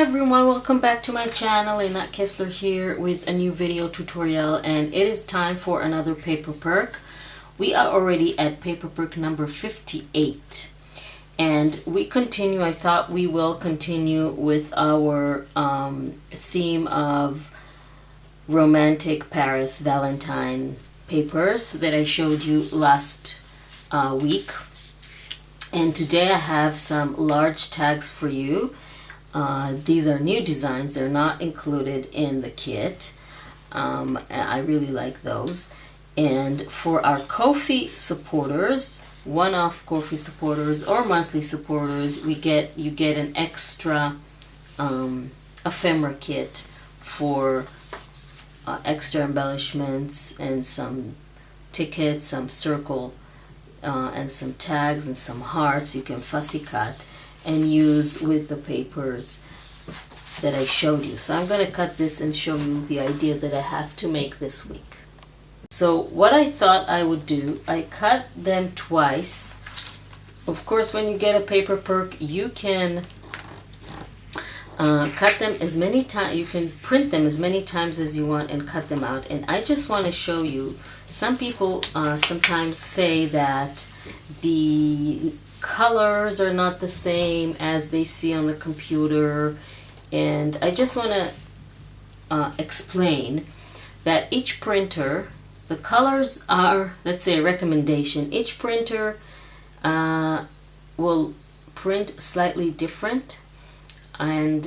everyone, welcome back to my channel. Lynette Kessler here with a new video tutorial, and it is time for another paper perk. We are already at paper perk number 58, and we continue. I thought we will continue with our theme of romantic Paris Valentine papers that I showed you last week. And today I have some large tags for you. These are new designs. They're not included in the kit. I really like those. And for our Ko-fi supporters, one-off Ko-fi supporters or monthly supporters, you get an extra ephemera kit for extra embellishments and some tickets, some circle and some tags and some hearts you can fussy cut and use with the papers that I showed you. So I'm going to cut this and show you the idea that I have to make this week. So what I thought I would do, I cut them twice. Of course, when you get a paper perk, you can cut them as many times, you can print them as many times as you want and cut them out. And I just want to show you, some people sometimes say that the colors are not the same as they see on the computer, and I just want to explain that each printer, the colors are, let's say, a recommendation. Each printer will print slightly different, and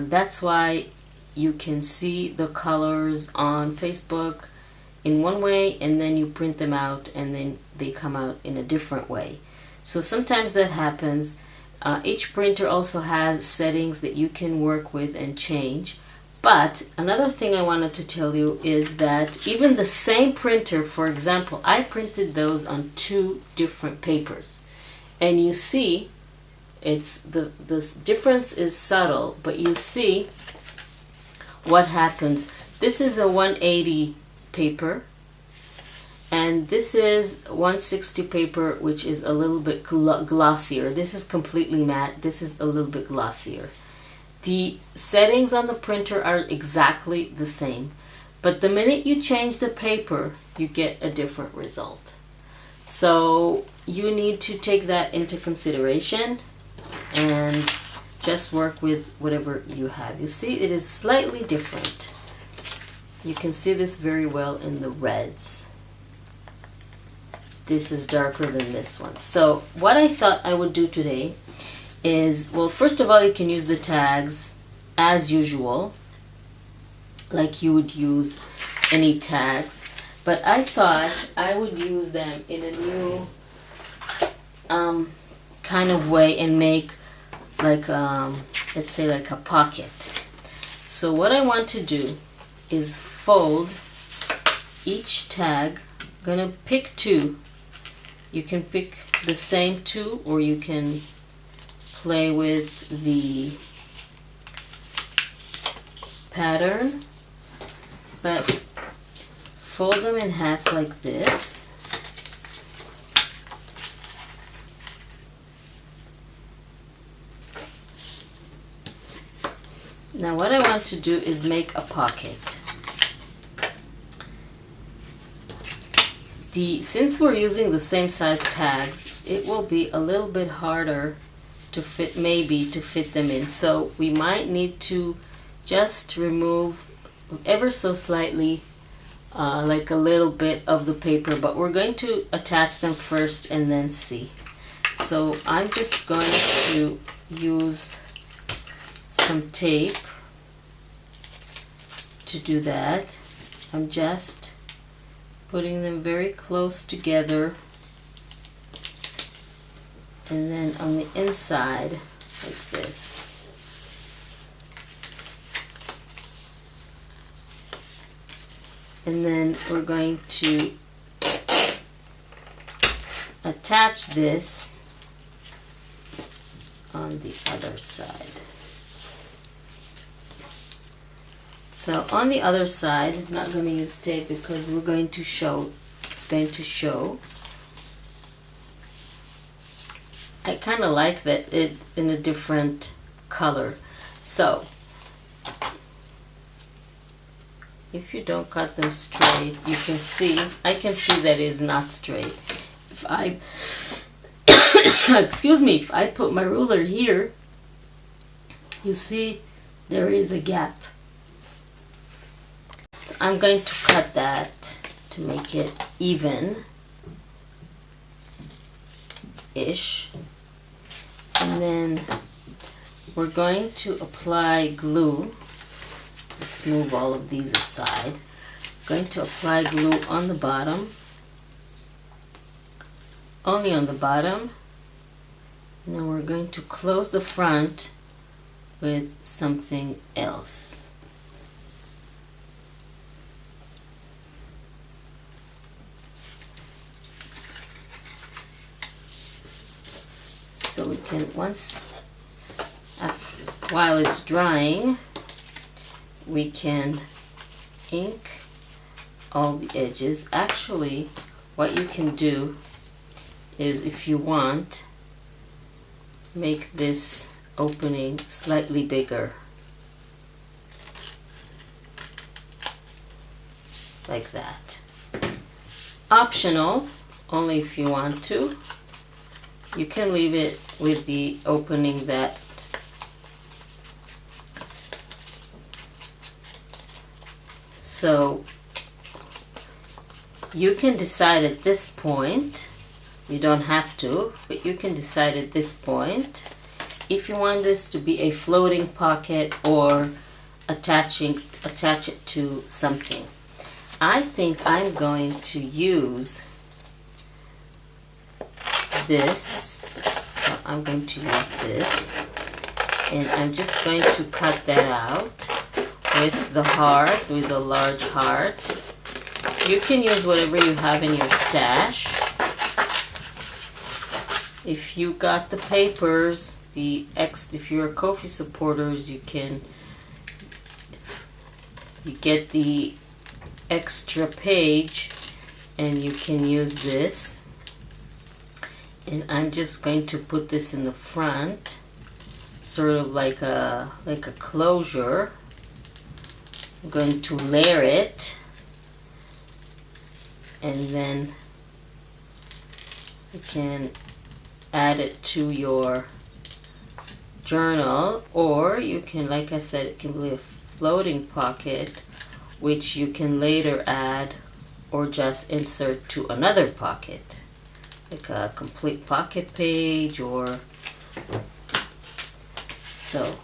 that's why you can see the colors on Facebook in one way, and then you print them out and then they come out in a different way. So sometimes that happens. Each printer also has settings that you can work with and change. But another thing I wanted to tell you is that even the same printer, for example, I printed those on two different papers. And you see, the difference is subtle, but you see what happens. This is a 180 paper, and this is 160 paper, which is a little bit glossier. This is completely matte. This is a little bit glossier. The settings on the printer are exactly the same, but the minute you change the paper, you get a different result. So you need to take that into consideration and just work with whatever you have. You see, it is slightly different. You can see this very well in the reds. This is darker than this one. So what I thought I would do today is, well, first of all, you can use the tags as usual, like you would use any tags, but I thought I would use them in a new kind of way and make like, let's say, like a pocket. So what I want to do is fold each tag. I'm gonna pick two. You can pick the same two, or you can play with the pattern, but fold them in half like this. Now what I want to do is make a pocket. Since we're using the same size tags, it will be a little bit harder to fit, maybe to fit them in. So we might need to just remove ever so slightly, like a little bit of the paper, but we're going to attach them first and then see. So I'm just going to use some tape to do that. I'm just putting them very close together, and then on the inside like this. And then we're going to attach this on the other side. So on the other side, I'm not going to use tape because we're going to show, it's going to show. I kind of like that it in a different color. So if you don't cut them straight, you can see, I can see that it is not straight. If I excuse me, if I put my ruler here, you see there is a gap. So I'm going to cut that to make it even-ish. And then we're going to apply glue. Let's move all of these aside. Going to apply glue on the bottom, only on the bottom, and then we're going to close the front with something else. So we can, while it's drying, we can ink all the edges. Actually, what you can do is, if you want, make this opening slightly bigger, like that. Optional, only if you want to. You can leave it with the opening that so you can decide at this point, you don't have to, but you can decide at this point if you want this to be a floating pocket or attach it to something. I think I'm going to use this. I'm going to use this, and I'm just going to cut that out with the heart, with a large heart. You can use whatever you have in your stash. If you got the papers, if you're Ko-fi supporters, you get the extra page and you can use this. And I'm just going to put this in the front, sort of like a closure. I'm going to layer it, and then you can add it to your journal, or you can, like I said, it can be a floating pocket which you can later add or just insert to another pocket, like a complete pocket page. Or so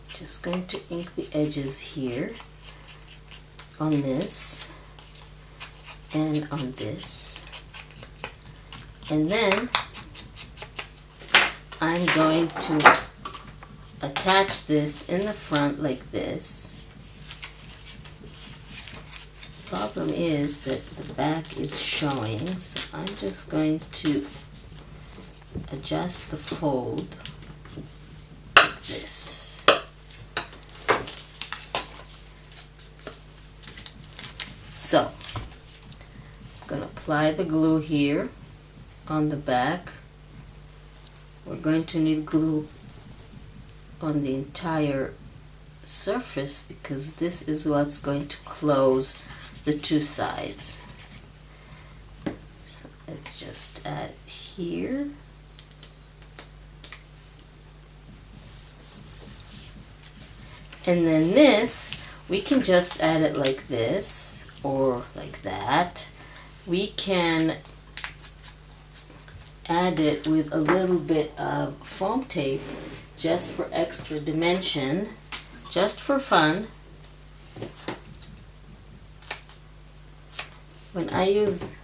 just going to ink the edges here on this and on this, and then I'm going to attach this in the front like this. Problem is that the back is showing, so I'm just going to adjust the fold like this. So I'm going to apply the glue here on the back. We're going to need glue on the entire surface because this is what's going to close the two sides. So let's just add it here. And then this, we can just add it like this or like that. We can add it with a little bit of foam tape just for extra dimension, just for fun. When I use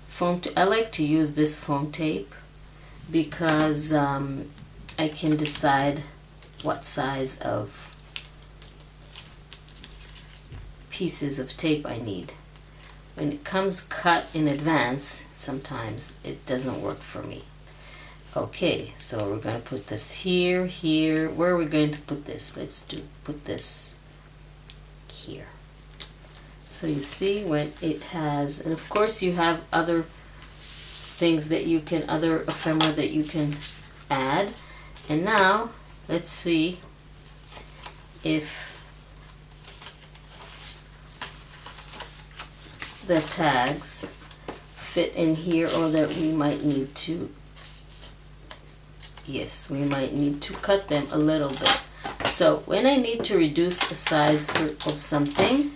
foam tape, I like to use this foam tape because I can decide what size of pieces of tape I need. When it comes cut in advance, sometimes it doesn't work for me. Okay, so we're going to put this here, here. Where are we going to put this? Let's put this here. So you see when it has, and of course you have other things that you can, other ephemera that you can add. And now let's see if the tags fit in here, or that we might need to, yes, we might need to cut them a little bit. So when I need to reduce the size of something,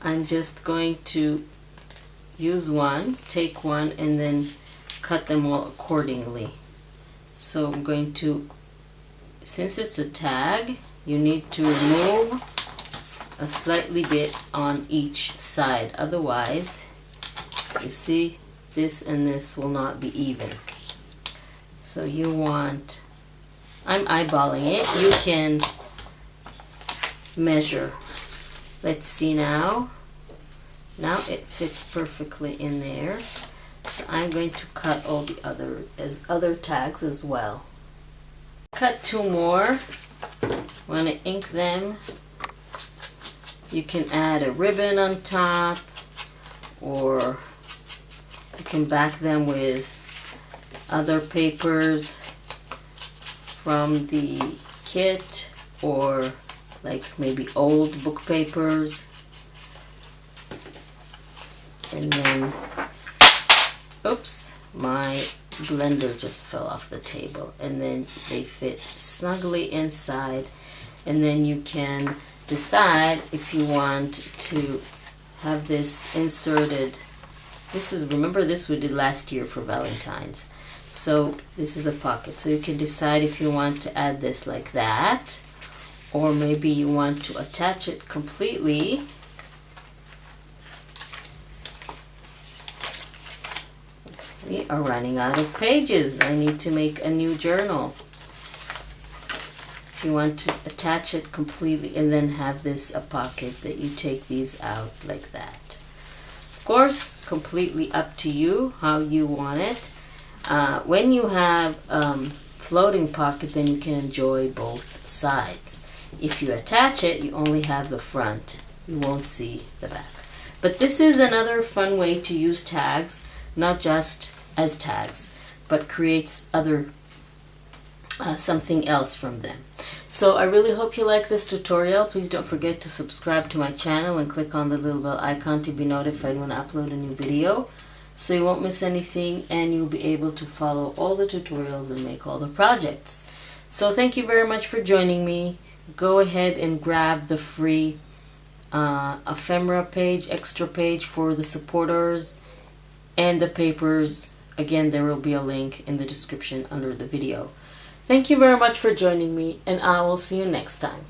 I'm just going to use one, take one, and then cut them all accordingly. So I'm going to, since it's a tag, you need to remove a slightly bit on each side. Otherwise, you see, this and this will not be even. So you want, I'm eyeballing it. You can measure. Let's see now. Now it fits perfectly in there. So I'm going to cut all the other tags as well. Cut two more. When I ink them, you can add a ribbon on top, or you can back them with other papers from the kit, or like maybe old book papers. And then, oops, my blender just fell off the table, and then they fit snugly inside. And then you can decide if you want to have this inserted. This is, remember, this we did last year for Valentine's. So this is a pocket, so you can decide if you want to add this like that, or maybe you want to attach it completely. We are running out of pages. I need to make a new journal. You want to attach it completely and then have this a pocket that you take these out like that. Of course, completely up to you how you want it. When you have floating pocket, then you can enjoy both sides. If you attach it, you only have the front. You won't see the back. But this is another fun way to use tags, not just as tags, but creates other something else from them. So I really hope you like this tutorial. Please don't forget to subscribe to my channel and click on the little bell icon to be notified when I upload a new video, so you won't miss anything and you'll be able to follow all the tutorials and make all the projects. So thank you very much for joining me. Go ahead and grab the free ephemera page, extra page for the supporters and the papers. Again, there will be a link in the description under the video. Thank you very much for joining me, and I will see you next time.